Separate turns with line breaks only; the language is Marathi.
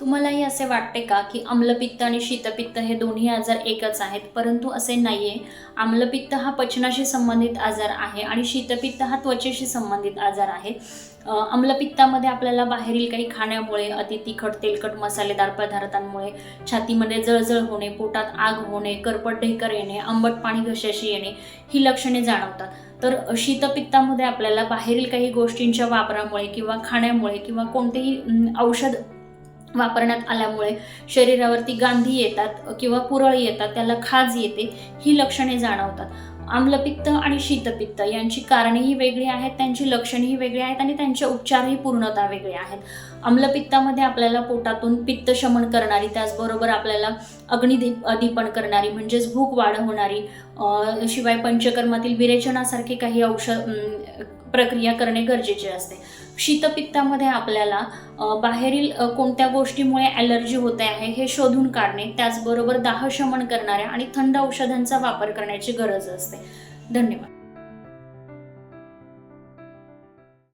तुम्हालाही असे वाटते का की आम्लपित्त आणि शीतपित्त हे दोन्ही आजार एकच आहेत? परंतु असे नाहीये. आम्लपित्त हा पचनाशी संबंधित आजार आहे आणि शीतपित्त हा त्वचेशी संबंधित आजार आहे. आम्लपित्तामध्ये आपल्याला बाहेरील काही खाण्यामुळे, अति तिखट तेलकट मसालेदार पदार्थांमुळे छातीमध्ये जळजळ होणे, पोटात आग होणे, करपट ढेकर येणे, आंबट पाणी घशाशी येणे ही लक्षणे जाणवतात. तर शीतपित्तामध्ये आपल्याला बाहेरील काही गोष्टींच्या वापरामुळे किंवा खाण्यामुळे किंवा कोणतेही औषध वापरण्यात आल्यामुळे शरीरावरती गांधी येतात किंवा पुरळ येतात, त्याला खाज येते, ही लक्षणे जाणवतात. आम्लपित्त आणि शीतपित्त यांची कारणेही वेगळी आहेत, त्यांची लक्षणेही वेगळी आहेत आणि त्यांचे उपचारही पूर्णतः वेगळे आहेत. आम्लपित्तामध्ये आपल्याला पोटातून पित्त शमन करणारी, त्याचबरोबर आपल्याला अग्निदीपन करणारी म्हणजेच भूक वाढवणारी, शिवाय पंचकर्मातील विरेचनासारखी काही प्रक्रिया करणे गरजेचे असते. शीतपित्तामध्ये आपल्याला बाहेरील कोणत्या गोष्टीमुळे ॲलर्जी होते आहे हे शोधून काढणे, त्याचबरोबर दाह शमन करणाऱ्या आणि थंड औषधांचा वापर करण्याची गरज असते. धन्यवाद.